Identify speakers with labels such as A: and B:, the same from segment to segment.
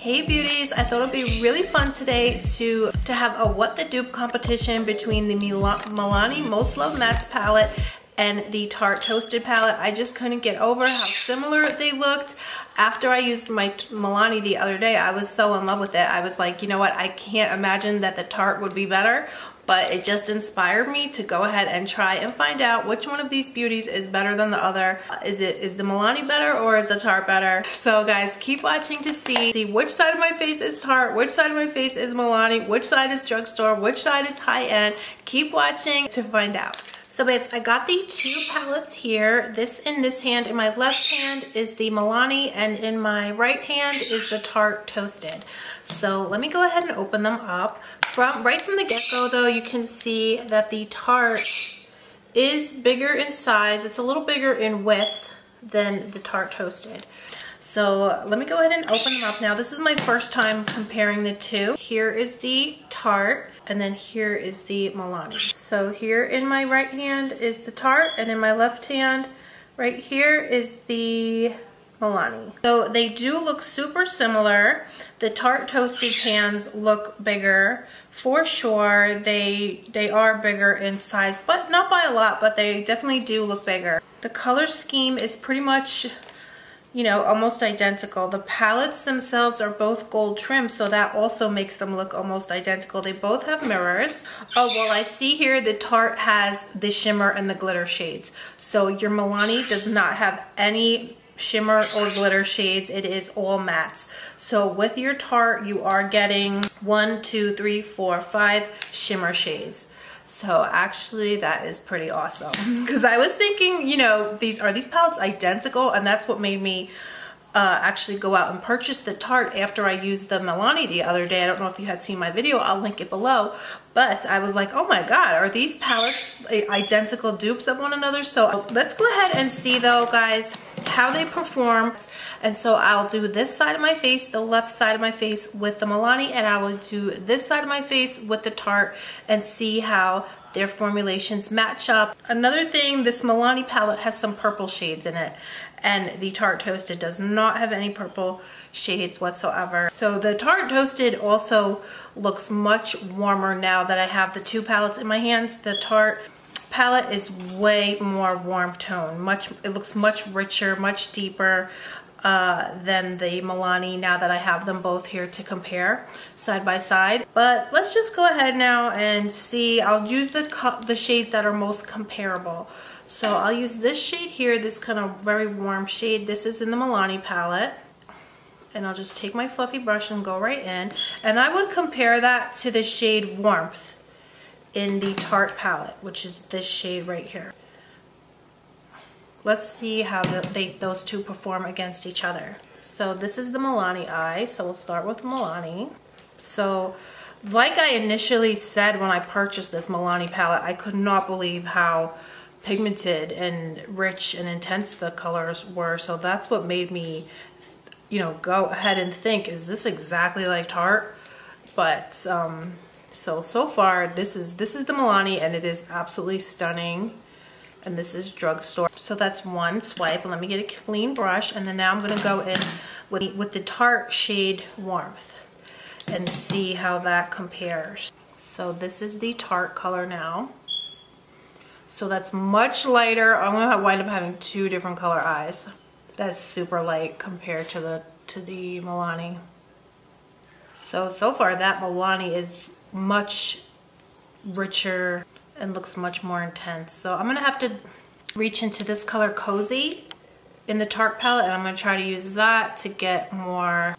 A: Hey beauties, I thought it'd be really fun today to have a what the dupe competition between the Milani Most Loved Mattes palette and the Tarte Toasted palette. I just couldn't get over how similar they looked. After I used my Milani the other day, I was so in love with it. I was like, you know what, I can't imagine that the Tarte would be better, but it just inspired me to go ahead and try and find out which one of these beauties is better than the other. Is the Milani better or is the Tarte better? So guys, keep watching to see which side of my face is Tarte, which side of my face is Milani, which side is Drugstore, which side is high-end. Keep watching to find out. So babes, I got the two palettes here. This in this hand, in my left hand is the Milani, and in my right hand is the Tarte Toasted. So let me go ahead and open them up. Right from the get-go though, you can see that the Tarte is bigger in size. It's a little bigger in width than the Tarte Toasted. So let me go ahead and open them up now. This is my first time comparing the two. Here is the Tarte, and then here is the Milani. So here in my right hand is the Tarte, and in my left hand right here is the Milani. So they do look super similar. The Tarte Toasted pans look bigger for sure. They are bigger in size, but not by a lot, but they definitely do look bigger. The color scheme is pretty much, you know, almost identical. The palettes themselves are both gold trim, so that also makes them look almost identical. They both have mirrors. Oh, well, I see here the Tarte has the shimmer and the glitter shades. So your Milani does not have any shimmer or glitter shades. It is all mattes. So with your Tarte, you are getting 1, 2, 3, 4, 5 shimmer shades. So actually that is pretty awesome, because I was thinking, you know, are these palettes identical? And that's what made me actually go out and purchase the Tarte after I used the Milani the other day. I don't know if you had seen my video, I'll link it below. But I was like, oh my god, are these palettes identical dupes of one another? So let's go ahead and see though, guys, how they perform. And so I'll do this side of my face, the left side of my face with the Milani, and I will do this side of my face with the Tarte and see how their formulations match up. Another thing, this Milani palette has some purple shades in it, and the Tarte Toasted does not have any purple shades whatsoever. So the Tarte Toasted also looks much warmer now that I have the two palettes in my hands. The Tarte palette is way more warm tone. It looks much richer, much deeper than the Milani now that I have them both here to compare side by side. But let's just go ahead now and see. I'll use the shades that are most comparable. So I'll use this shade here, this kind of very warm shade. This is in the Milani palette. And I'll just take my fluffy brush and go right in. And I would compare that to the shade Warmth in the Tarte palette, which is this shade right here. Let's see how those two perform against each other. So this is the Milani eye, so we'll start with Milani. So like I initially said when I purchased this Milani palette, I could not believe how pigmented and rich and intense the colors were. So that's what made me, you know, go ahead and think, is this exactly like Tarte? But so far this is the Milani, and it is absolutely stunning. And this is Drugstore. So that's one swipe. Let me get a clean brush, and then now I'm gonna go in with the Tarte shade Warmth and see how that compares. So this is the Tarte color now. So that's much lighter. I'm gonna wind up having two different color eyes. That's super light compared to the Milani. So far that Milani is much richer and looks much more intense. So I'm gonna have to reach into this color Cozy in the Tarte palette, and I'm gonna try to use that to get more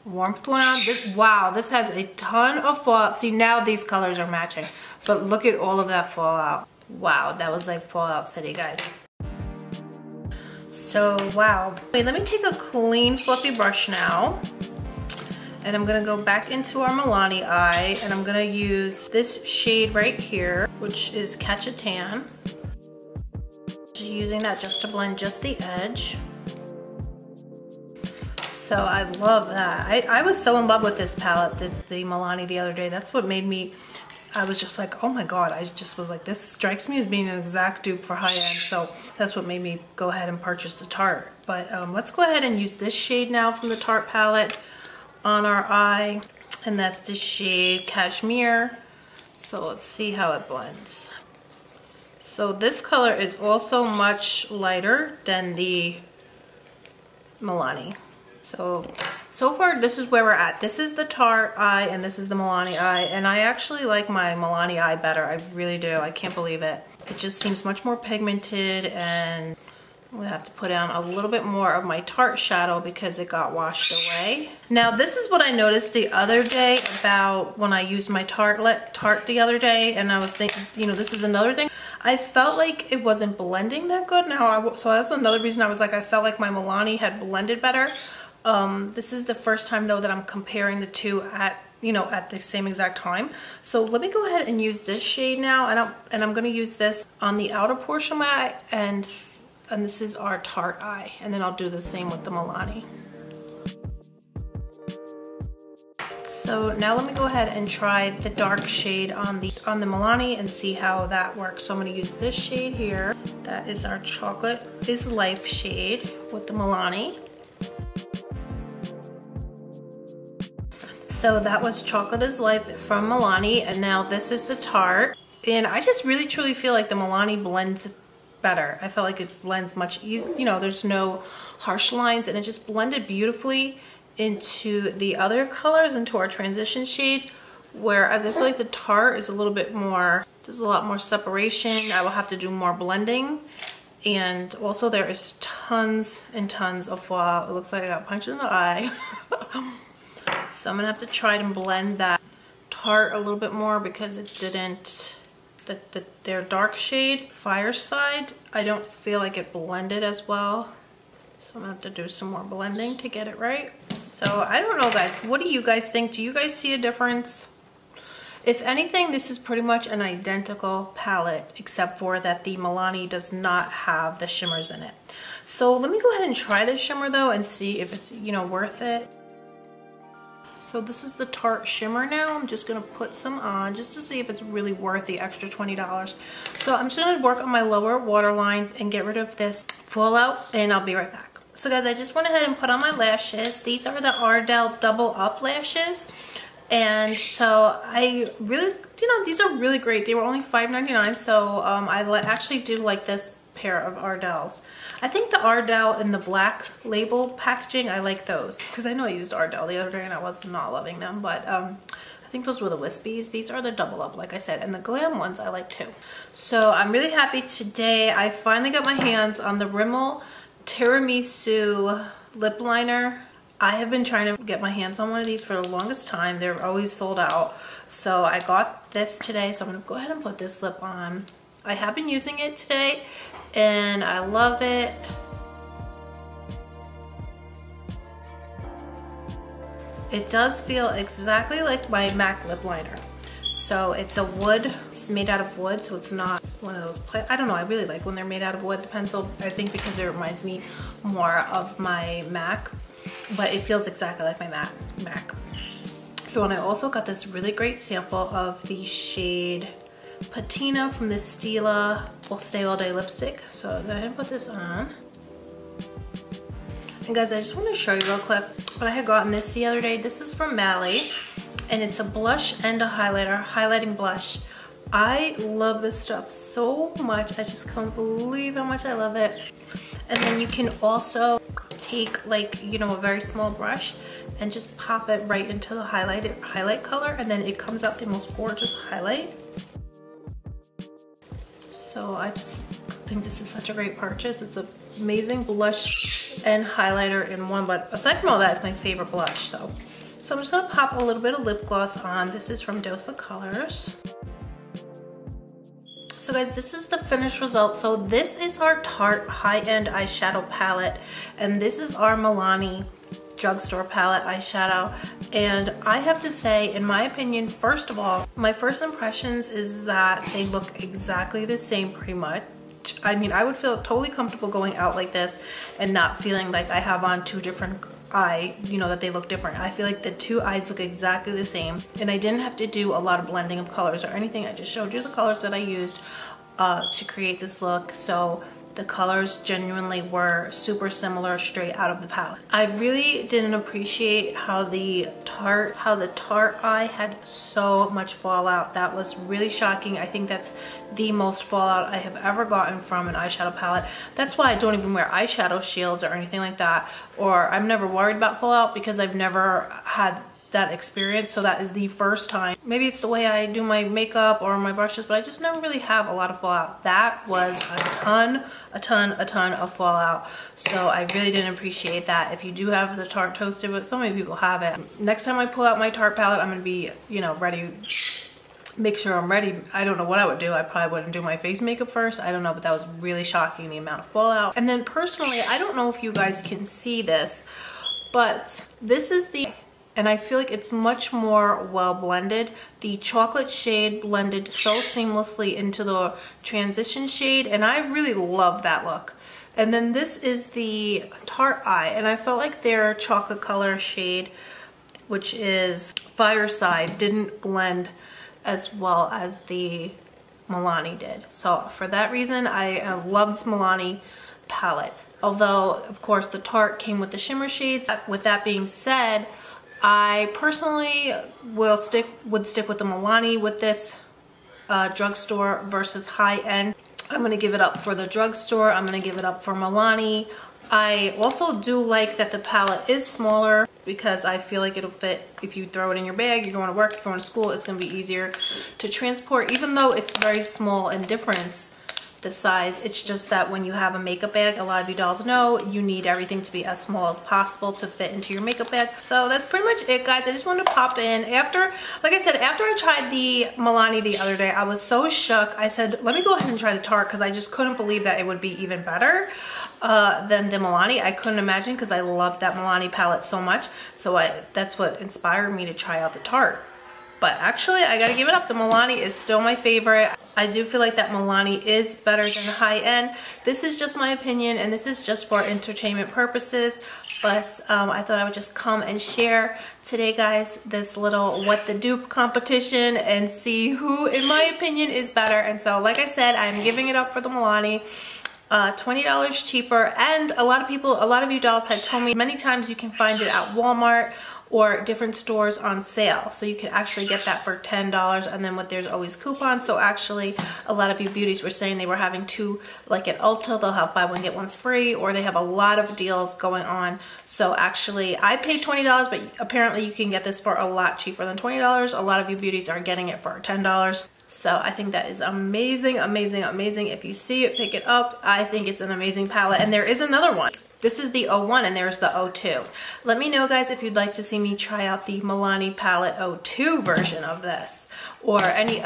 A: warmth going on. Wow, this has a ton of fallout. See, now these colors are matching, but look at all of that fallout. Wow, that was like Fallout City, guys. So wow. Wait, let me take a clean fluffy brush now. And I'm gonna go back into our Milani eye, and I'm gonna use this shade right here, which is Catch a Tan. Just using that just to blend just the edge. So I love that. I was so in love with this palette, the Milani, the other day. That's what made me, I was just like, oh my god, I just was like, this strikes me as being an exact dupe for high end. So that's what made me go ahead and purchase the Tarte. But let's go ahead and use this shade now from the Tarte palette on our eye, and that's the shade Cashmere. So let's see how it blends. So this color is also much lighter than the Milani. So far this is where we're at. This is the Tarte eye and this is the Milani eye, and I actually like my Milani eye better. I really do. I can't believe it. It just seems much more pigmented, and I'm gonna have to put on a little bit more of my Tarte shadow because it got washed away. Now this is what I noticed the other day about when I used my Tarte the other day, and I was thinking, you know, this is another thing. I felt like it wasn't blending that good. So that's another reason I was like, I felt like my Milani had blended better. This is the first time though that I'm comparing the two at the same exact time. So let me go ahead and use this shade now, and I'm gonna use this on the outer portion of my eye, and this is our Tarte eye, and then I'll do the same with the Milani. So now let me go ahead and try the dark shade on the Milani and see how that works. So I'm gonna use this shade here. That is our Chocolate is Life shade with the Milani. So that was Chocolate is Life from Milani, and now this is the Tarte. And I just really truly feel like the Milani blends better. I felt like it blends much easier. You know, there's no harsh lines, and it just blended beautifully into the other colors, into our transition shade, whereas I feel like the Tarte is a little bit more, there's a lot more separation. I will have to do more blending, and also there is tons and tons of fallout. It looks like I got punched in the eye. So I'm gonna have to try to blend that Tarte a little bit more because it didn't, their dark shade, Fireside, I don't feel like it blended as well. So I'm gonna have to do some more blending to get it right. So I don't know, guys, what do you guys think? Do you guys see a difference? If anything, this is pretty much an identical palette, except for that the Milani does not have the shimmers in it. So let me go ahead and try this shimmer though and see if it's, you know, worth it. So this is the Tarte shimmer now. I'm just gonna put some on just to see if it's really worth the extra $20. So I'm just gonna work on my lower waterline and get rid of this fallout, and I'll be right back. So guys, I just went ahead and put on my lashes. These are the Ardell Double Up lashes. And so I really, you know, these are really great. They were only $5.99, so I actually do like this pair of Ardells. I think the Ardell in the black label packaging, I like those because I know I used Ardell the other day and I was not loving them, but I think those were the wispies. These are the Double Up, like I said, and the glam ones I like too. So I'm really happy today. I finally got my hands on the Rimmel Tiramisu lip liner. I have been trying to get my hands on one of these for the longest time. They're always sold out. So I got this today, so I'm gonna go ahead and put this lip on. I have been using it today and I love it. It does feel exactly like my MAC lip liner. So it's a wood, it's made out of wood, so it's not one of those, I don't know, I really like when they're made out of wood, the pencil, I think because it reminds me more of my MAC, but it feels exactly like my MAC. So, and I also got this really great sample of the shade Patina from the Stila Will Stay All Day lipstick. So go ahead and put this on. And guys, I just want to show you real quick, but I had gotten this the other day. This is from Mally, and it's a blush and a highlighter, highlighting blush. I love this stuff so much. I just can't believe how much I love it. And then you can also take, like, you know, a very small brush and just pop it right into the highlight color, and then it comes out the most gorgeous highlight. So I just think this is such a great purchase. It's an amazing blush and highlighter in one, but aside from all that, it's my favorite blush. So I'm just gonna pop a little bit of lip gloss on. This is from Dose of Colors. So guys, this is the finished result. So this is our Tarte high-end eyeshadow palette, and this is our Milani Drugstore palette eyeshadow. And I have to say, in my opinion, first of all, my first impressions is that they look exactly the same pretty much. I mean, I would feel totally comfortable going out like this and not feeling like I have on two different eye, you know, that they look different. I feel like the two eyes look exactly the same, and I didn't have to do a lot of blending of colors or anything. I just showed you the colors that I used to create this look. So the colors genuinely were super similar straight out of the palette. I really didn't appreciate how the Tarte eye had so much fallout. That was really shocking. I think that's the most fallout I have ever gotten from an eyeshadow palette. That's why I don't even wear eyeshadow shields or anything like that, or I'm never worried about fallout because I've never had that experience. So that is the first time. Maybe it's the way I do my makeup or my brushes, but I just never really have a lot of fallout. That was a ton of fallout. So I really didn't appreciate that. If you do have the Tarte Toasted, but so many people have it. Next time I pull out my Tarte palette, I'm gonna be, you know, ready. Make sure I'm ready. I don't know what I would do. I probably wouldn't do my face makeup first. I don't know, but that was really shocking, the amount of fallout. And then personally, I don't know if you guys can see this, but this is and I feel like it's much more well blended. The chocolate shade blended so seamlessly into the transition shade, and I really love that look. And then this is the Tarte eye, and I felt like their chocolate color shade, which is Fireside, didn't blend as well as the Milani did. So for that reason, I love this Milani palette. Although, of course, the Tarte came with the shimmer shades. With that being said, I personally would stick with the Milani with this drugstore versus high-end. I'm going to give it up for the drugstore. I'm going to give it up for Milani. I also do like that the palette is smaller because I feel like it'll fit if you throw it in your bag, you're going to work, you're going to school, it's going to be easier to transport. Even though it's very small in difference, the size, it's just that when you have a makeup bag, a lot of you dolls know you need everything to be as small as possible to fit into your makeup bag. So that's pretty much it, guys. I just wanted to pop in after, like I said, after I tried the Milani the other day, I was so shook. I said, let me go ahead and try the Tarte because I just couldn't believe that it would be even better than the Milani. I couldn't imagine because I loved that Milani palette so much. So that's what inspired me to try out the Tarte. But actually, I gotta give it up. The Milani is still my favorite. I do feel like that Milani is better than the high end. This is just my opinion, and this is just for entertainment purposes. But I thought I would just come and share today, guys, this little what the dupe competition and see who, in my opinion, is better. And so, like I said, I'm giving it up for the Milani. $20 cheaper, and a lot of you dolls had told me many times you can find it at Walmart or different stores on sale, so you can actually get that for $10, and then there's always coupons. So actually a lot of you beauties were saying they were having two, like at Ulta they'll have buy one get one free, or they have a lot of deals going on. So actually I paid $20, but apparently you can get this for a lot cheaper than $20. A lot of you beauties are getting it for $10. So I think that is amazing, amazing, amazing. If you see it, pick it up. I think it's an amazing palette. And there is another one. This is the 01 and there's the 02. Let me know, guys, if you'd like to see me try out the Milani palette 02 version of this, or any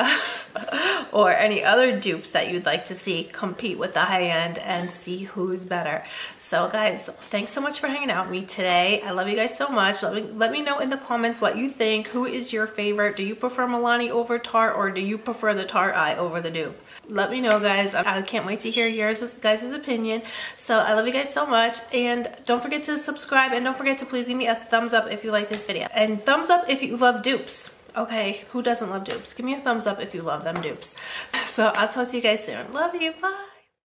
A: other dupes that you'd like to see compete with the high end and see who's better. So guys, thanks so much for hanging out with me today. I love you guys so much. Let me know in the comments what you think. Who is your favorite? Do you prefer Milani over Tarte, or do you prefer the Tarte eye over the dupe? Let me know, guys. I can't wait to hear yours guys' opinion. So I love you guys so much, and don't forget to subscribe, and don't forget to please give me a thumbs up if you like this video, and thumbs up if you love dupes. Okay, who doesn't love dupes? Give me a thumbs up if you love them dupes. So I'll talk to you guys soon. Love you, bye.